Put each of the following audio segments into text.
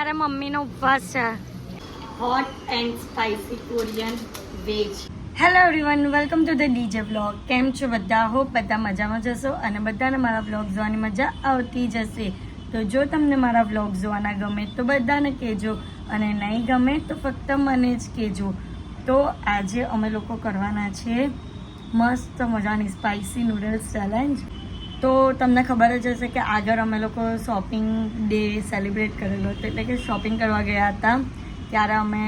મારા મમ્મીનો ઉપવાસ છે. Hot and spicy Korean veg. Hello everyone, welcome to the DJ vlog. કેમ છો બધા? હોપ બધા મજામાં જશો અને બધાને મારા વ્લોગ જોવાની મજા આવતી જશે. તો જો તમને મારા વ્લોગ જોવાના ગમે તો બધાને કહેજો અને નહીં ગમે તો ફક્ત મને જ કહેજો. તો આજે અમે લોકો કરવાના છે મસ્ત મજાની સ્પાઇસી નૂડલ્સ ચેલેન્જ. તો તમને ખબર જ હશે કે આગળ અમે લોકો શોપિંગ ડે સેલિબ્રેટ કરેલો હતો, એટલે કે શોપિંગ કરવા ગયા હતા ત્યારે અમે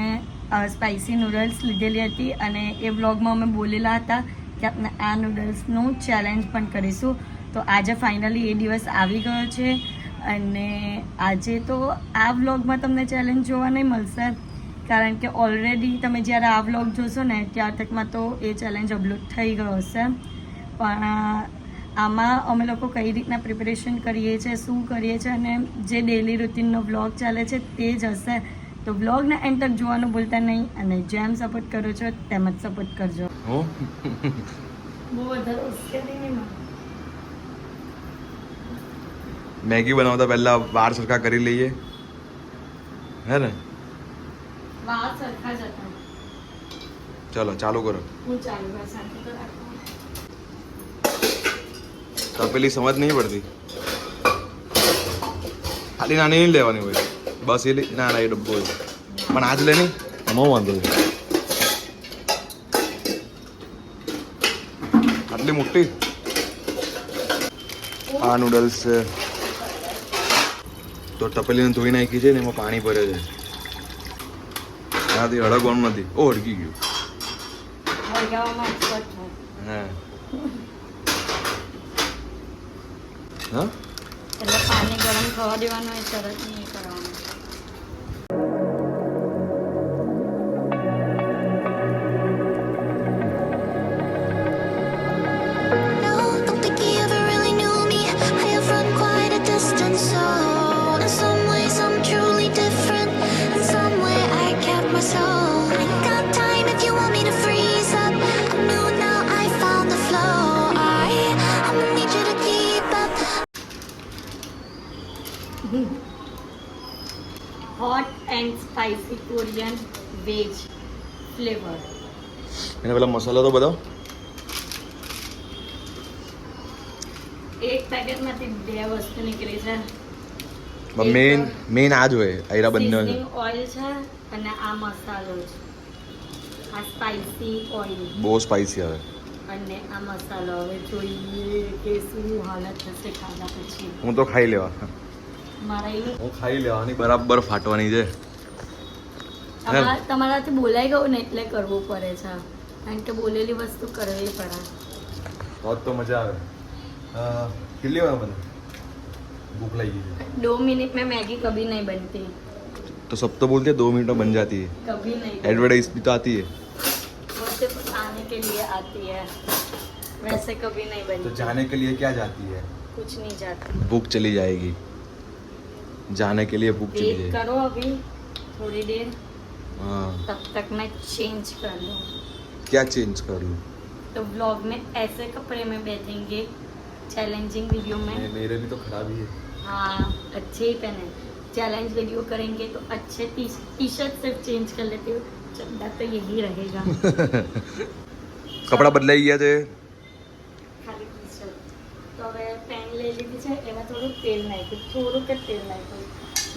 સ્પાઇસી નૂડલ્સ લીધેલી હતી અને એ વ્લોગમાં અમે બોલેલા હતા કે આપણે આ નૂડલ્સનું ચેલેન્જ પણ કરીશું. તો આજે ફાઇનલી એ દિવસ આવી ગયો છે અને આજે તો આ વ્લોગમાં તમને ચેલેન્જ જોવા નહીં મળશે, કારણ કે ઓલરેડી તમે જ્યારે આ વ્લોગ જોશો ને ત્યાર તકમાં તો એ ચેલેન્જ અપલોડ થઈ ગયો હશે. પણ આમાં અમે લોકો કઈ રીતના પ્રિપેરેશન કરીએ છીએ, શું કરીએ છીએ અને જે ડેલી રૂટીનનો વ્લોગ ચાલે છે તે જ હશે. તો વ્લોગને એન્ડ તક જોવાનું ભૂલતા નહીં અને જેમ સપોર્ટ કરો છો તેમ જ સપોર્ટ કરજો. બહુ વધારે ઉશ્કેરી નહીં. મેગી બનાવતા પહેલા વાળ સરખા કરી લઈએ, હે ને? વાળ સરખા જ હતા. ચલો ચાલુ કરો. હું ચાલુ કર શાંતિ તો રાખો. તપેલી સમજ નહીં પડતી, ખાલી નાની નહીં લેવાની હોય, બસ એ ના ના એ ડબ્બો હોય પણ આજ લે નહીં, એમાં વાંધો છે. આટલી મોટી આ નૂડલ્સ છે તો તપેલીને ધોઈ નાખી છે ને એમાં પાણી ભરે છે, એનાથી અડકવાનું નથી. ઓ અડકી ગયું. હા હા, એટલે પાણી ગરમ થવા દેવાનું હોય, તરત નહીં કરવાનું. Hot and spicy Korean veg flavour. એને પેલા મસાલો તો બતાવો. એક પેકેટમાંથી બે વસ્તુ નીકળી છે. મેન આ જ હોય. આયરા બંને ઓઇલ છે અને આ મસાલો છે. આ સ્પાઇસી ઓઇલ બહુ સ્પાઇસી આવે અને આ મસાલો. હવે જોઈએ કે શું હાલત થશે ખાધા પછી. હું તો ખાઈ લેવા, મારા હું ખાઈ લેવાની બરાબર ફાટવાની છે. તમારાથી બોલાઈ ગયું ને એટલે કરવું પડે છે, કારણ કે બોલેલી વસ્તુ કરવી પડે. बहुत तो मजा આવે. કેટલી વાર બને? भूख लगी है. 2 मिनट में मैगी कभी नहीं बनती. तो सब तो बोलते हैं 2 मिनट में बन जाती है. कभी नहीं. एडवर्टाइज भी तो आती है. वो सिर्फ आने के लिए आती है, वैसे कभी नहीं बनती. तो जाने के लिए क्या जाती है? कुछ नहीं जाती. भूख चली जाएगी. जाने के लिए भूख चली वेट जाएगी. करो अभी थोड़ी देर, हाँ. तब तक मैं चेंज कर लूँ. क्या चेंज कर लूँ? तो व्लॉग में ऐसे कपड़े में बैठेंगे चैलेंजिंग वीडियो में. मेरे भी तो खराब ही है. हाँ, अच्छे ही पहने. चैलेंज वीडियो करेंगे तो अच्छे टी शर्ट सिर्फ चेंज कर लेते हो, चड्डा तो यही रहेगा. કપડા બદલાઈ ગયા છે. ખાલી ટી શર્ટ. તો હવે પેન લઈ લીધી છે, એમાં થોડું તેલ નાખ્યું, થોડુંક જ તેલ નાખ્યું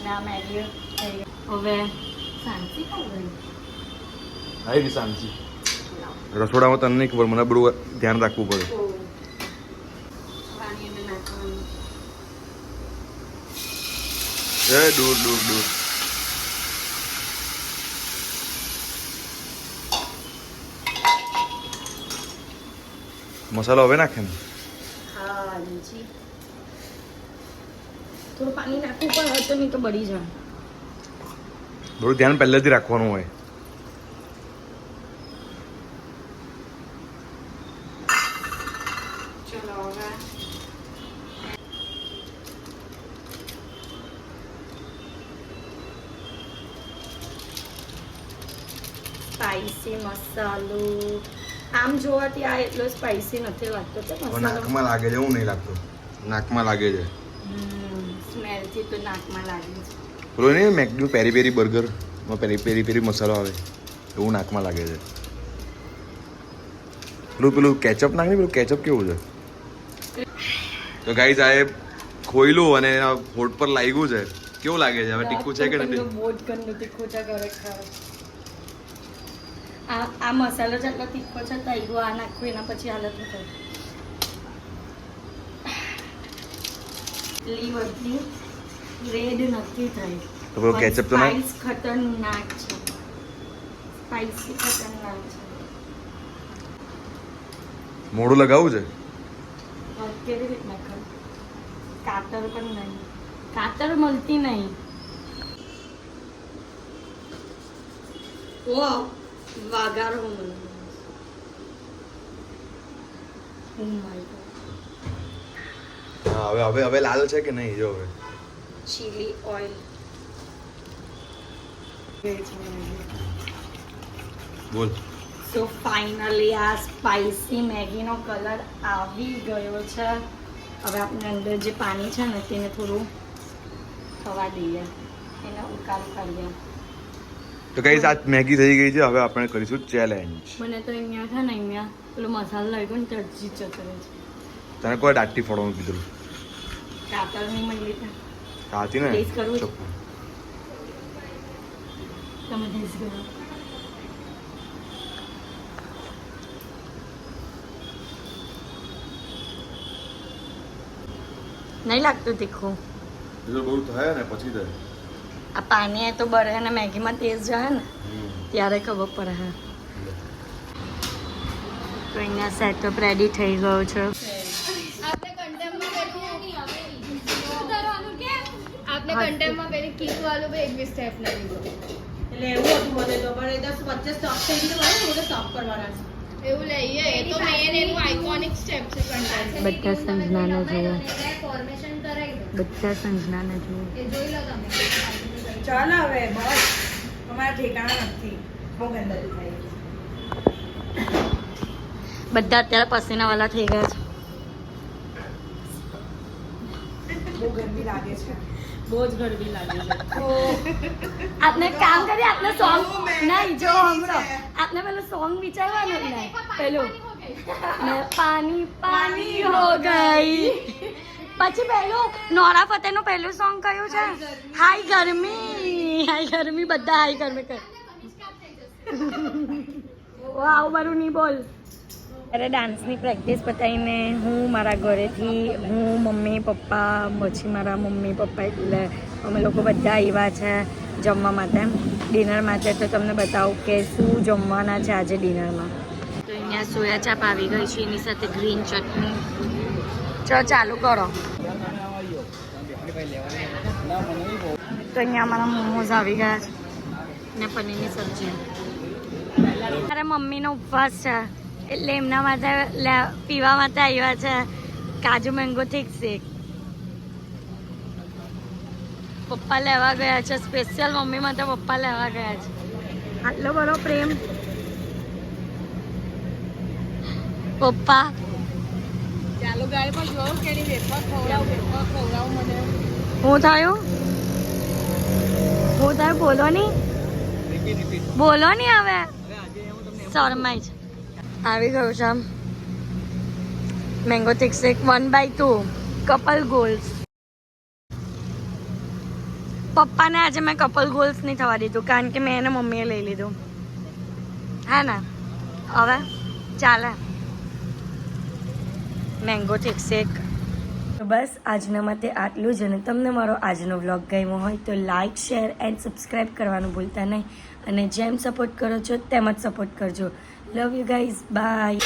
ને આ મેગી થઈ ગઈ. હવે શાંતિ ખાઈ ગઈ. આવી ગઈ શાંતિ. રસોડામાં તને નહીં ખબર, મને બધું ધ્યાન રાખવું પડે. પાણી એને નાખવાનું. એ દૂર દૂર દૂર. મસાલો હવે નાખે ને? હા જી, થોડું પાણી નાખવું પણ હોય તો નહીં તો બળી જાય. થોડું ધ્યાન પહેલેથી રાખવાનું હોય. ચલો હવે સ્પાઈસી મસાલો. આમ જોવાથી આ એટલો સ્પાઈસી નથી લાગતો તે મસાલો. નાકમાં લાગે છે, હું નહીં લાગતો. નાકમાં લાગે છે. સ્મેલ થી તો નાકમાં લાગે છે. પેલો નહીં મેકડુ પેરી પેરી બર્ગરમાં પેરી પેરી મસાલો આવે એવું નાકમાં લાગે છે. પેલું કેચઅપ નાખ ને, પેલું કેચઅપ કેવું છે. તો ગાઈઝ આ ખોયલું અને એના હોઠ પર લાગ્યું છે. કેવું લાગે છે હવે? તીખું છે કે નથી? બહુ જ ગંદુ તીખું છે ખરેખર. આ મસાલો જેટલો તીખો છે તૈગો આ નાખવું એના પછી હાલત ન થાય. લીવરથી રેડ નથી થઈ. તો પેલું કેચઅપ તો ના સ્પાઇસ ખતરનાક છે. સ્પાઇસી ખતરનાક છે. મોઢું લગાવવું છે. કેવી રીતના ખાવ? કાતર પણ નહીં. કાતર મળતી નહીં. ઓ વાગારો મને. Oh my God. હા હવે લાલ છે કે નહીં જો હવે. Chilli oil. બોલ. સો ફાઇનલી આ સ્પાઇસી મેગીનો કલર આવી ગયો છે. હવે આપણે અંદર જે પાણી છે ને તેને થોડું થવા દઈએ, એને ઉકાળ કરીએ. તો કઈ આ મેગી થઈ ગઈ છે. હવે આપણે કરીશું ચેલેન્જ. મને તો અહીંયા છે ને અહીંયા પેલો મસાલો લાગ્યો ને તરજી જતો રહે છે. તને કોઈ દાટી ફોડવાનું કીધું? કાતર નહીં મળી છે. કાતી ને ટેસ્ટ કરવું છે? ચપ્પુ. તમે ટેસ્ટ કરો. નહીં લાગતું તીખું. એ તો બહુ થાય ને પછી થાય. આ પાણી તો બરે અને મેગીમાં તેજ જાય ને ત્યારે ખબર પડે. હા તો અહીંયા સેટઅપ રેડી થઈ ગયો છે. आपने कंटेंट में पहले किक वालों पे एक भी स्टेप नहीं લીધો. એટલે એવું હતું મને તો પણ એ તો વચ્ચે સ્ટોપ થઈ ગયું તો મને સ્ટોપ કરવાના છે. એવું લઈએ એ તો મેન એનું આઇકોનિક સ્ટેપ છે કંટેન્ટ. બધા સંજનાને જુઓ. ફોર્મેશન કરાવી દો. બધા સંજનાને જુઓ. એ જોઈ લો તમે. ચાલ હવે બસ અમારા ઠેકાણા નથી. બહુ ગંદકી થાય છે. બધા અત્યારે પસીનાવાળા થઈ ગયા છે. બહુ ગંદી લાગે છે. બહુ જ ગરમી લાગે છે. આપને કામ કરીએ, આપને સોંગ નહીં જો હમણાં આપને પેલું સોંગ વિચારવાનું જ નહીં. પેલું મેં પાણી પાણી હો ગઈ. પછી પેલું નોરા ફતેનું પહેલું સોંગ કયું છે? હાય ગરમી. બધા હાય ગરમી કહે. આવું મારું નહીં બોલ. અરે ડાન્સની પ્રેક્ટિસ પતાવીને હું મારા ઘરેથી મમ્મી પપ્પા પછી મારા મમ્મી પપ્પા એટલે અમે લોકો બધા આવ્યા છે જમવા માટે, ડિનર માટે. તો તમને બતાવું કે શું જમવાના છે આજે ડિનરમાં. તો અહીંયા સોયા ચાપ આવી ગઈ છે, એની સાથે ગ્રીન ચટણી. ચાલુ કરો. તો અહીંયા અમારા મોમોઝ આવી ગયા છે ને પનીરની સબ્જી. મારા મમ્મીનો ઉપવાસ છે એટલે એમના માટે પીવા માટે આવ્યા છે કાજુ મેંગો થીક શેક. પપ્પા લેવા ગયા છે સ્પેશિયલ મમ્મી માટે. પપ્પા લેવા ગયા છે. આટલો બધો પ્રેમ પપ્પા. ચાલો ગાડી પર જોઉં કે નહીં વેફર ખવડાવું મને. હું થયું બોલો નહીં હવે શરમાય છે. આવી ગયું છે આમ mango thick shake 1/2 couple goals. પપ્પાને આજે મેં કપલ ગોલ્સ નહીં થવા દીધું કારણ કે મેં એને મમ્મીએ લઈ લીધું. હા ને હવે ચાલે મેંગો થીક શેક. તો બસ આજના માટે આટલું જ. અને તમને મારો આજનો વ્લોગ ગમ્યો હોય તો લાઇક શેર એન્ડ સબસ્ક્રાઈબ કરવાનું ભૂલતા નહીં. અને જેમ સપોર્ટ કરો છો તેમ જ સપોર્ટ કરજો. Love you guys. બાય.